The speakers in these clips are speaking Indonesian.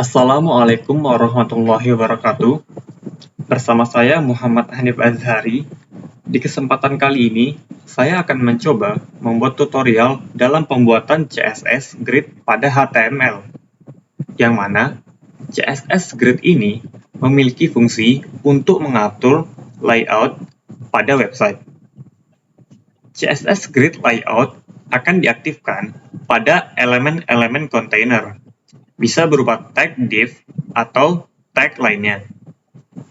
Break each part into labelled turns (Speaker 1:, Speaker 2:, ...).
Speaker 1: Assalamualaikum warahmatullahi wabarakatuh. Bersama saya Muhammad Hanif Azhari. Di kesempatan kali ini, saya akan mencoba membuat tutorial dalam pembuatan CSS Grid pada HTML. Yang mana CSS Grid ini memiliki fungsi untuk mengatur layout pada website. CSS Grid layout akan diaktifkan pada elemen-elemen kontainer. Bisa berupa tag div atau tag lainnya,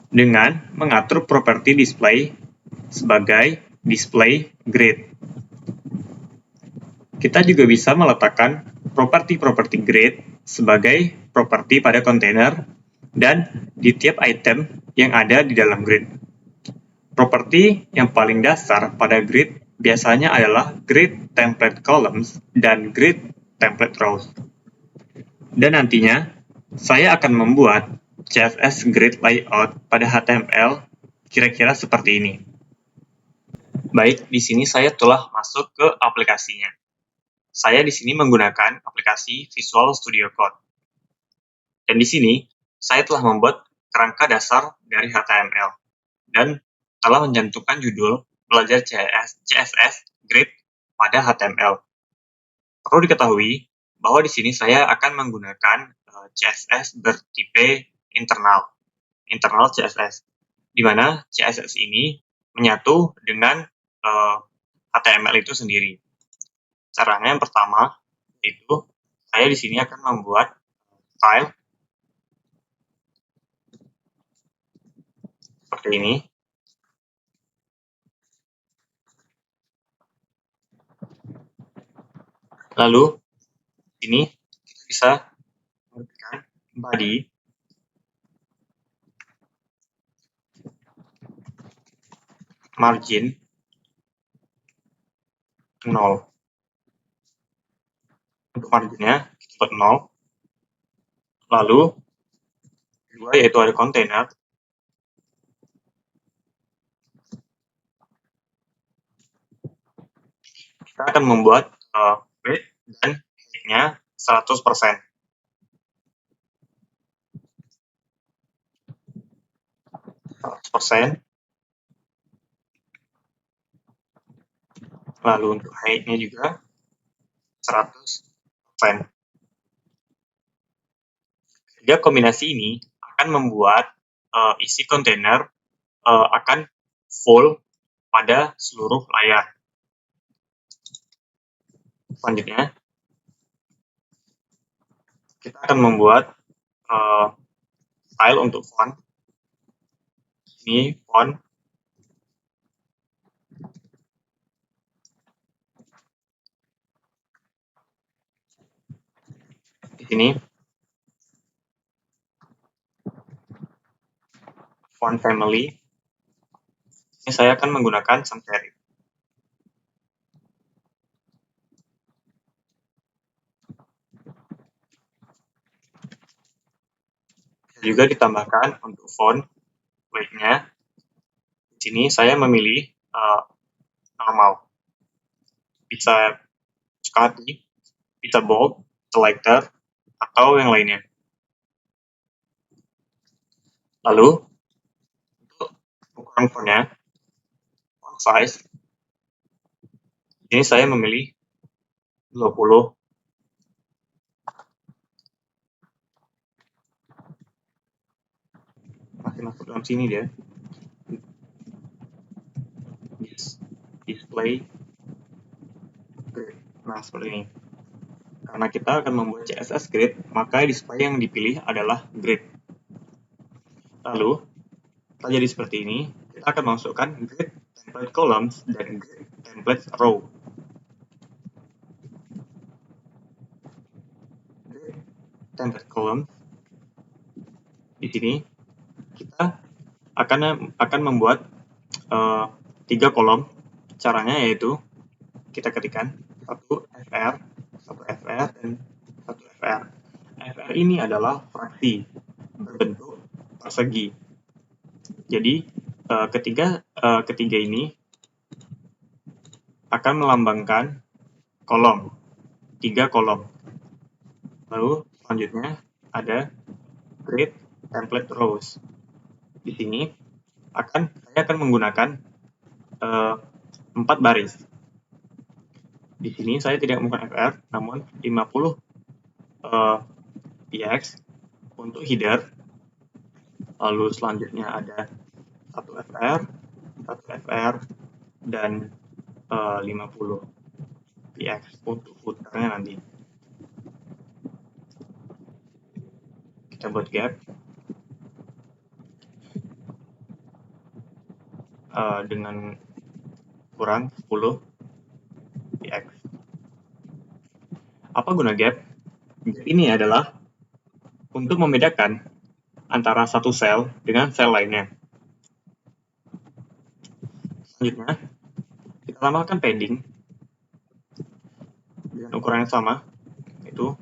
Speaker 1: dengan mengatur properti display sebagai display grid. Kita juga bisa meletakkan properti-properti grid sebagai properti pada kontainer dan di tiap item yang ada di dalam grid. Properti yang paling dasar pada grid biasanya adalah grid template columns dan grid template rows. Dan nantinya, saya akan membuat CSS Grid Layout pada HTML kira-kira seperti ini. Baik, di sini saya telah masuk ke aplikasinya. Saya di sini menggunakan aplikasi Visual Studio Code. Dan di sini, saya telah membuat kerangka dasar dari HTML dan telah mencantumkan judul belajar CSS Grid pada HTML. Perlu diketahui bahwa di sini saya akan menggunakan CSS bertipe internal CSS, di mana CSS ini menyatu dengan HTML itu sendiri. Caranya yang pertama itu saya di sini akan membuat file seperti ini. Lalu ini kita bisa memberikan body margin 0. Untuk marginnya kita buat 0. Lalu kedua yaitu ada container. Kita akan membuat width dan height-nya 100%. Lalu untuk height-nya juga 100%. Tiga kombinasi ini akan membuat isi kontainer akan full pada seluruh layar. Selanjutnya, kita akan membuat style untuk font. Ini font. Di sini font family. Ini saya akan menggunakan sans serif. Juga ditambahkan untuk font weight-nya. Di sini saya memilih normal. Bisa sekali, bisa bold, selector, atau yang lainnya. Lalu untuk ukuran fontnya, font size, ini saya memilih 20. Masih masuk dalam sini dia. Display grid. Nah, seperti ini. Karena kita akan membuat CSS grid, maka display yang dipilih adalah grid. Lalu, setelah jadi seperti ini, kita akan masukkan grid template columns dan grid template row. Grid template column. Di sini kita akan membuat 3 kolom. Caranya yaitu kita ketikkan 1 fr, 1 fr, dan 1 fr. Fr ini adalah fraksi berbentuk persegi. Jadi ketiga ini akan melambangkan kolom, 3 kolom. Lalu selanjutnya ada create template rows. Di sini saya akan menggunakan 4 baris. Di sini saya tidak menggunakan FR, namun 50 px untuk header. Lalu selanjutnya ada 1 FR, 1 FR, dan 50 px untuk footernya nanti. Kita buat gap dengan kurang 10 px. Apa guna gap? Gap ini adalah untuk membedakan antara satu sel dengan sel lainnya. Selanjutnya, kita tambahkan padding dengan ukuran yang sama, yaitu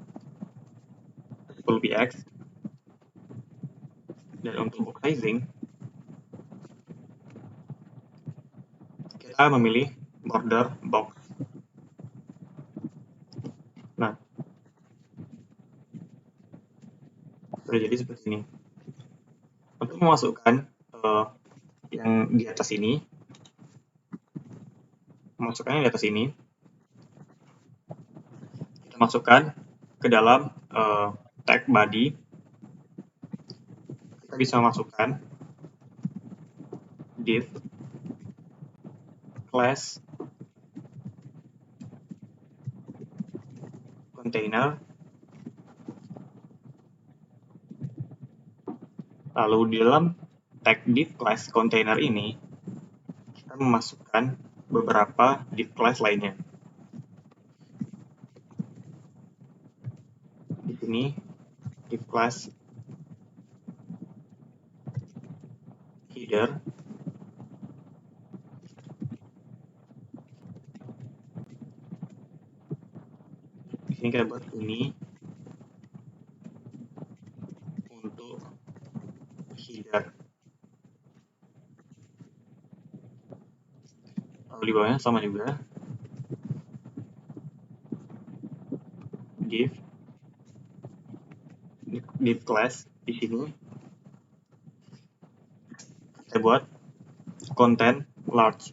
Speaker 1: 10 px. Dan untuk box sizing, kita memilih border box. Nah, sudah jadi seperti ini. Untuk memasukkan yang di atas ini, kita masukkan ke dalam tag body. Kita bisa masukkan div class container, lalu di dalam tag div class container ini kita memasukkan beberapa div class lainnya. Di sini div class header, di sini kita buat ini untuk header. Lalu di bawahnya sama juga, div class di sini kita buat content large.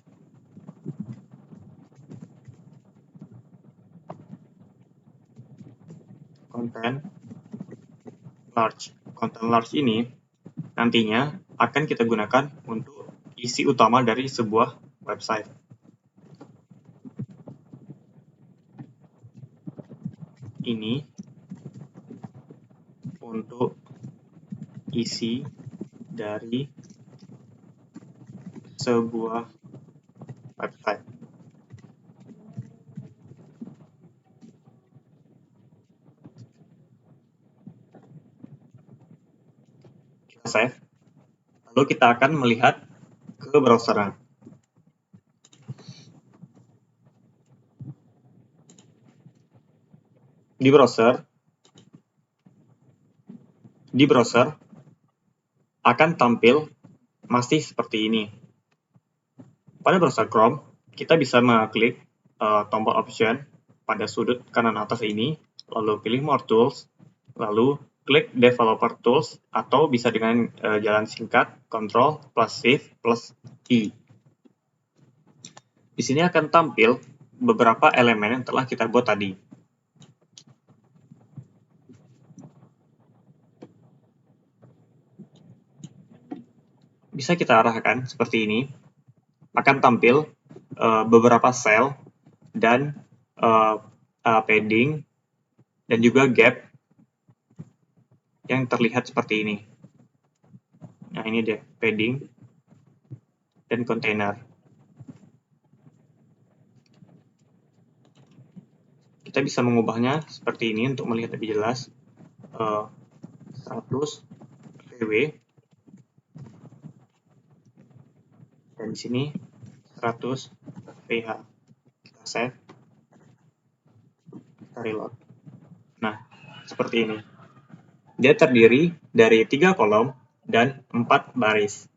Speaker 1: Content large ini nantinya akan kita gunakan untuk isi utama dari sebuah website. Ini untuk isi dari sebuah website. Kita save, lalu kita akan melihat ke browser. Di browser akan tampil masih seperti ini. Pada browser Chrome, kita bisa mengklik tombol option pada sudut kanan atas ini, lalu pilih More Tools, lalu klik Developer Tools, atau bisa dengan jalan singkat Ctrl plus Shift plus I. Di sini akan tampil beberapa elemen yang telah kita buat tadi. Bisa kita arahkan seperti ini. Akan tampil beberapa sel dan padding dan juga gap yang terlihat seperti ini. Nah, ini dia padding dan container. Kita bisa mengubahnya seperti ini untuk melihat lebih jelas. 100 VW dan di sini 100 VH. Kita save, kita reload. Nah, seperti ini. Dia terdiri dari 3 kolom dan 4 baris.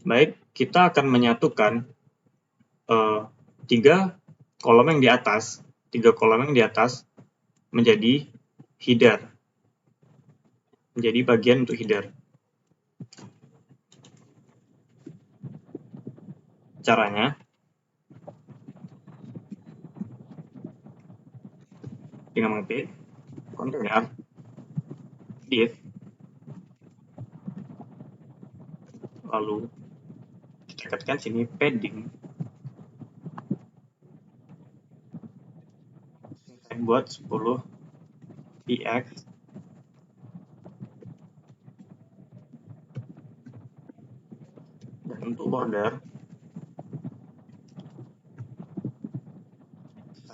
Speaker 1: Baik, kita akan menyatukan tiga kolom yang di atas menjadi header, menjadi bagian untuk header. Caranya dengan mengetik container div, lalu kita ketikkan sini padding, saya buat 10 px, dan untuk border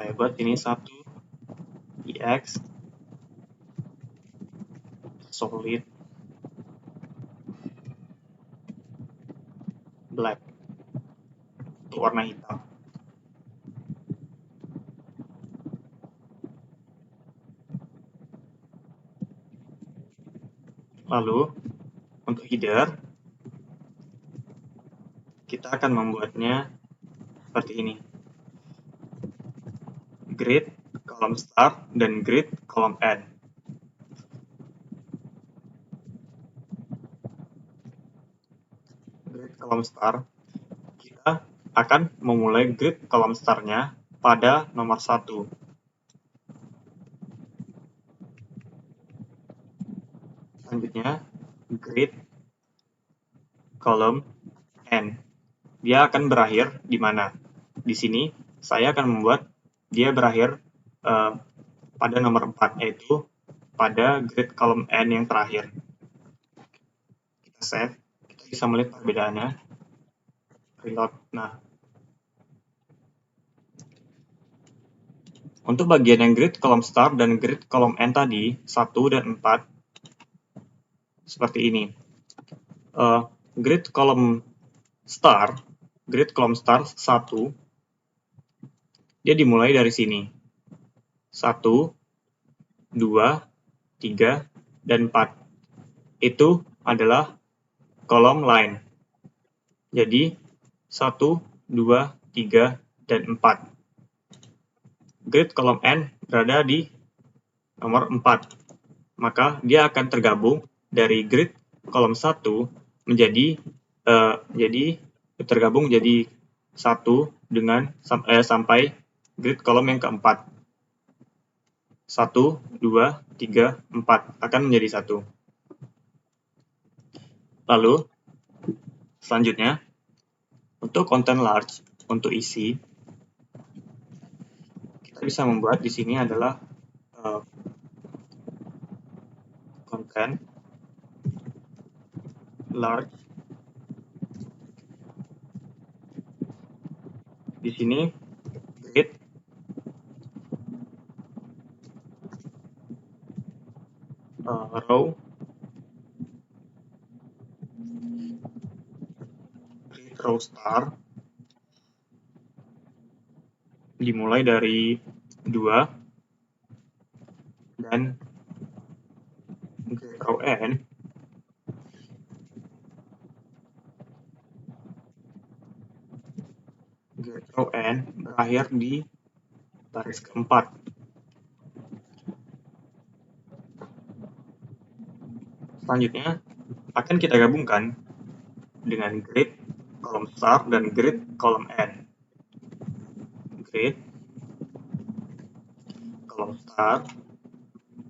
Speaker 1: saya buat ini 1 px solid black untuk warna hitam. Lalu untuk header kita akan membuatnya seperti ini, grid column start dan grid column end. Grid column start, kita akan memulai grid column start-nya pada nomor 1. Selanjutnya grid column end, dia akan berakhir di mana? Di sini saya akan membuat dia berakhir pada nomor 4, yaitu pada grid column end yang terakhir. Kita save, kita bisa melihat perbedaannya. Reload. Nah, untuk bagian yang grid column start dan grid column end tadi, 1 dan 4, seperti ini. Grid column start 1, dia dimulai dari sini. 1, 2, 3, dan 4. Itu adalah kolom line. Jadi, 1, 2, 3, dan 4. Grid column end berada di nomor 4. Maka dia akan tergabung dari grid kolom 1 tergabung jadi 1 dengan sampai grid kolom yang keempat. 1, 2, 3, 4 akan menjadi 1. Lalu selanjutnya untuk content large, untuk isi, kita bisa membuat di sini adalah content large. Di sini grid row, grid row star dimulai dari 2 dan grid row end berakhir di baris keempat. Selanjutnya akan kita gabungkan dengan grid column start dan grid column end. Grid column start,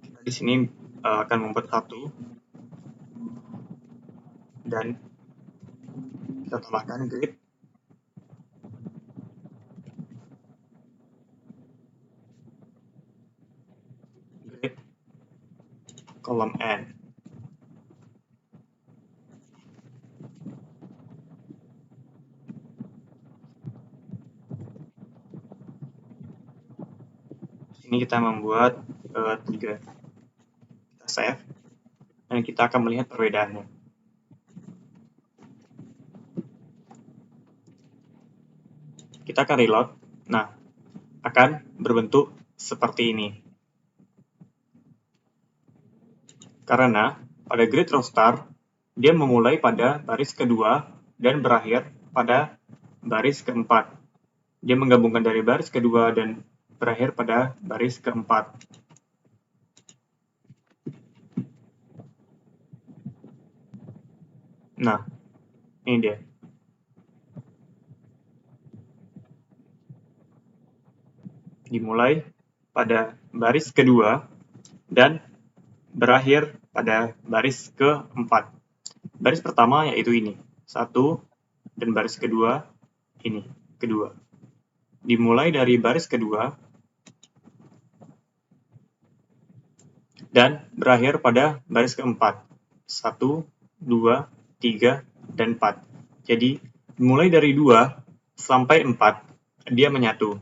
Speaker 1: kita di sini akan membuat 1 dan kita tambahkan grid column end. Ini kita membuat 3. Kita save dan kita akan melihat perbedaannya. Kita akan reload. Nah, akan berbentuk seperti ini. Karena pada grid row start, dia memulai pada baris kedua dan berakhir pada baris keempat. Dia menggabungkan dari baris kedua dan berakhir pada baris keempat. Nah, ini dia. Dimulai pada baris kedua dan berakhir pada baris keempat. Baris pertama yaitu ini, 1, dan baris kedua ini, kedua. Dimulai dari baris kedua dan berakhir pada baris keempat. 1, 2, 3, dan 4. Jadi, dimulai dari 2 sampai 4, dia menyatu.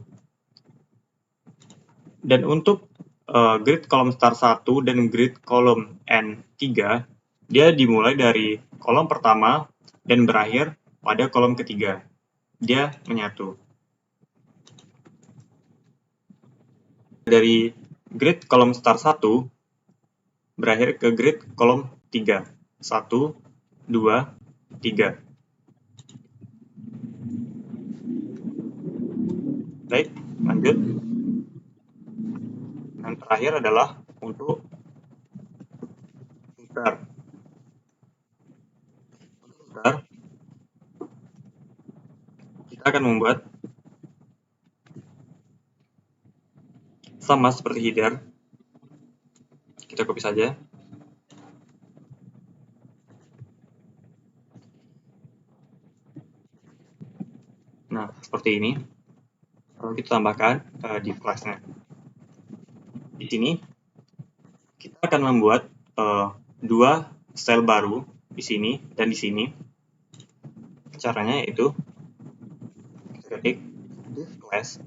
Speaker 1: Dan untuk grid kolom start 1 dan grid kolom N3, dia dimulai dari kolom pertama dan berakhir pada kolom ketiga. Dia menyatu. Dari grid kolom start 1 berakhir ke grid kolom 3. 1, 2, 3. Baik, lanjut. Yang terakhir adalah untuk footer. Untuk footer, kita akan membuat sama seperti header. Kita copy saja. Nah, seperti ini. Lalu kita tambahkan di kelasnya. Di sini, kita akan membuat dua style baru di sini dan di sini. Caranya yaitu kita ketik div class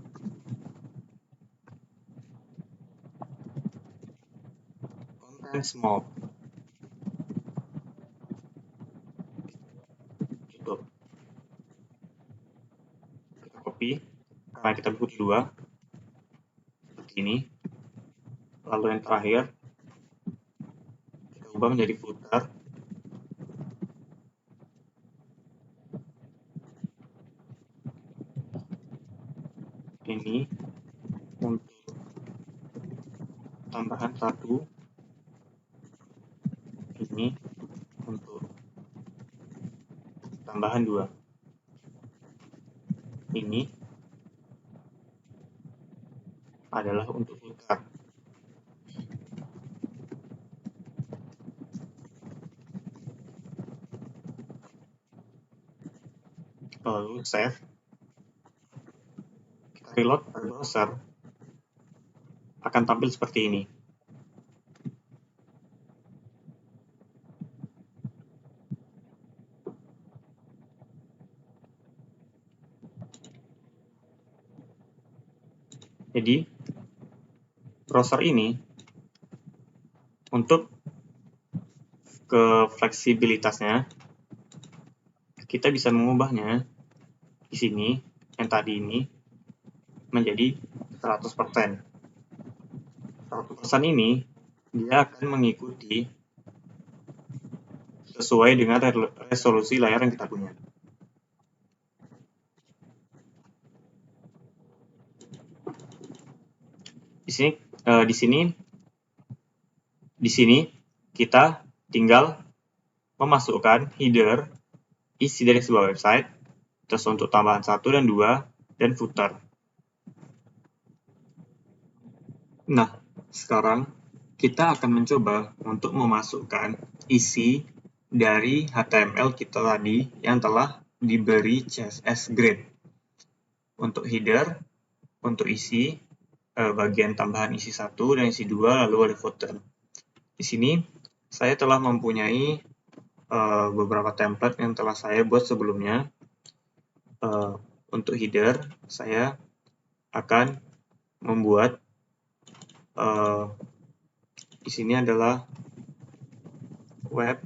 Speaker 1: contents mode. Tutup. Kita copy karena kita butuh dua seperti ini. Lalu yang terakhir kita ubah menjadi footer. Ini untuk tambahan 1, ini untuk tambahan 2. Ini adalah untuk footer. Lalu save. Kita reload pada browser. Akan tampil seperti ini. Jadi, browser ini untuk fleksibilitasnya, kita bisa mengubahnya di sini, yang tadi ini, menjadi 100%. 100% ini, dia akan mengikuti sesuai dengan resolusi layar yang kita punya. Di sini kita tinggal memasukkan header isi dari sebuah website, terus untuk tambahan 1 dan 2, dan footer. Nah, sekarang kita akan mencoba untuk memasukkan isi dari HTML kita tadi yang telah diberi CSS grid. Untuk header, untuk isi, bagian tambahan isi 1 dan isi 2, lalu ada footer. Di sini, saya telah mempunyai beberapa template yang telah saya buat sebelumnya. Untuk header, saya akan membuat di sini adalah web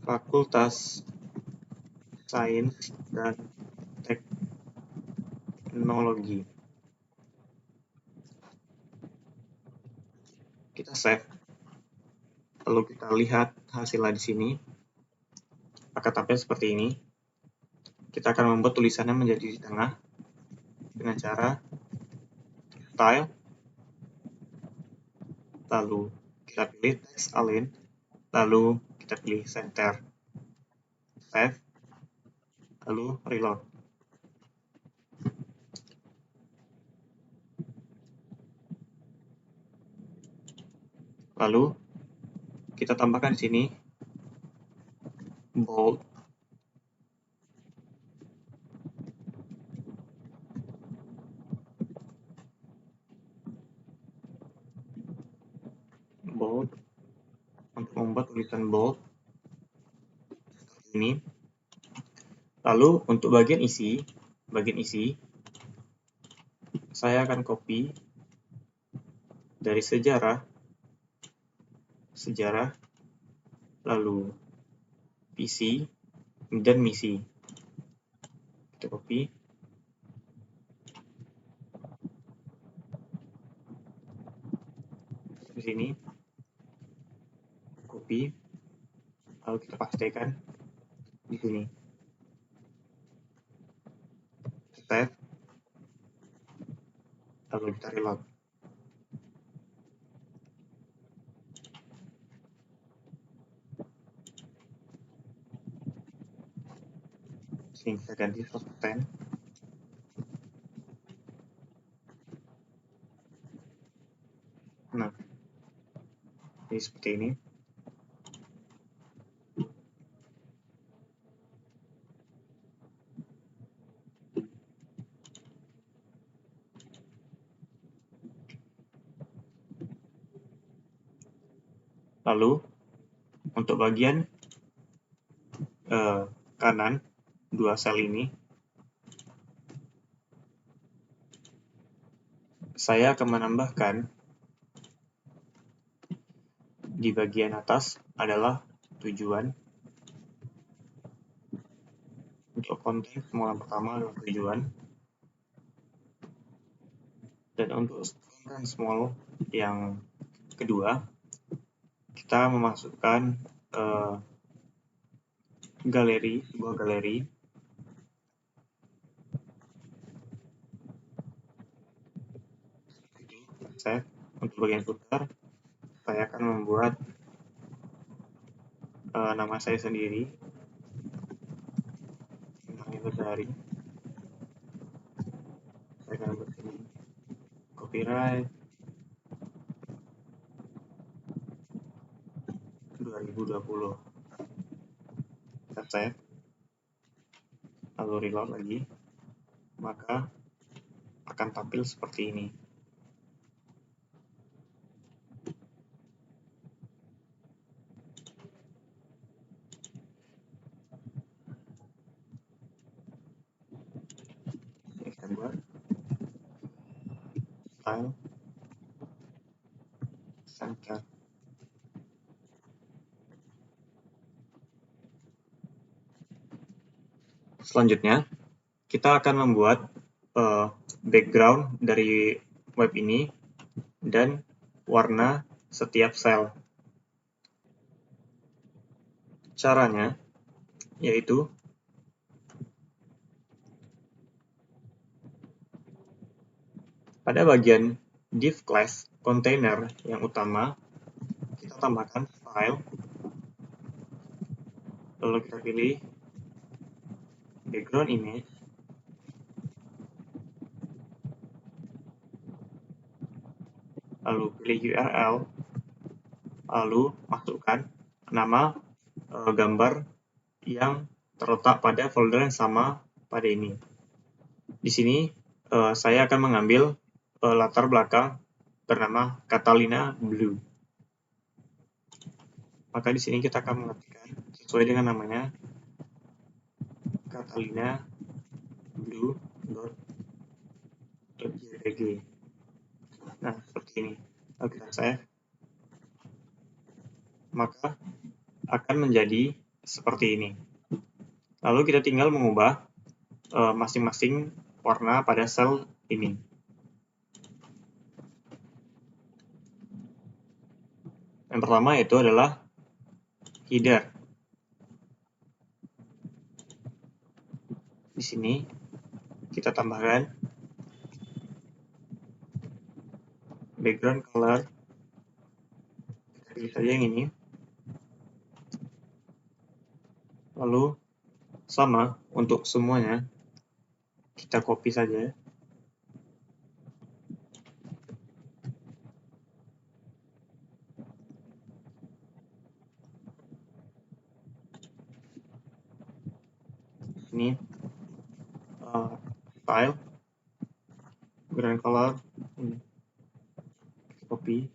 Speaker 1: Fakultas Sains dan Teknologi. Kita save. Lalu kita lihat hasilnya di sini. Akan tampil seperti ini. kita akan membuat tulisannya menjadi di tengah dengan cara Style, lalu kita pilih Text Align, lalu kita pilih Center, Save, lalu Reload. Lalu kita tambahkan di sini bold, untuk membuat tulisan bold seperti ini. Lalu untuk bagian isi, saya akan copy dari sejarah, lalu visi dan misi. Kita copy. Di sini copy, lalu kita pastekan di sini. Save, lalu kita reload. Sini kita ganti 100%. Nah, jadi seperti ini. Lalu untuk bagian kanan, 2 sel ini, saya akan menambahkan di bagian atas adalah tujuan. Untuk konten semua yang pertama adalah tujuan. Dan untuk konten small yang kedua, kita memasukkan sebuah galeri. Save. Untuk bagian footer, saya akan membuat nama saya sendiri, namanya Bedari. Saya akan buat ini copyright 2020. Kita save, lalu reload lagi, maka akan tampil seperti ini. Ini kita buat style center. Selanjutnya, kita akan membuat background dari web ini dan warna setiap sel. Caranya yaitu pada bagian div class container yang utama, kita tambahkan style, lalu kita pilih background image, lalu pilih URL, lalu masukkan nama gambar yang terletak pada folder yang sama pada ini. Di sini saya akan mengambil latar belakang bernama Catalina Blue. Maka di sini kita akan mengetikkan sesuai dengan namanya Catalina Blue.jpg. Nah, seperti ini. Lalu kita save, maka akan menjadi seperti ini. Lalu kita tinggal mengubah masing-masing warna pada sel ini. Yang pertama itu adalah header. Di sini kita tambahkan background color, kita pilih saja yang ini, lalu sama untuk semuanya, kita copy saja. Ini style, background color, ini copy.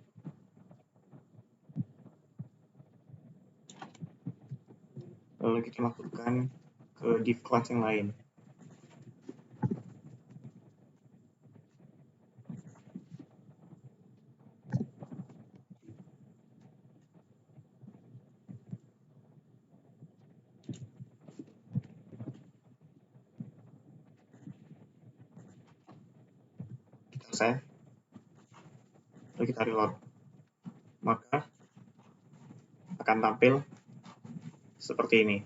Speaker 1: Lalu kita masukkan ke div class yang lain. Kita save, lalu kita reload. Maka akan tampil seperti ini.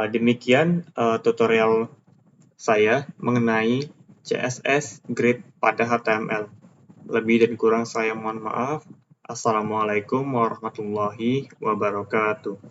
Speaker 1: Demikian tutorial saya mengenai CSS Grid pada HTML. Lebih dan kurang saya mohon maaf. Assalamualaikum warahmatullahi wabarakatuh.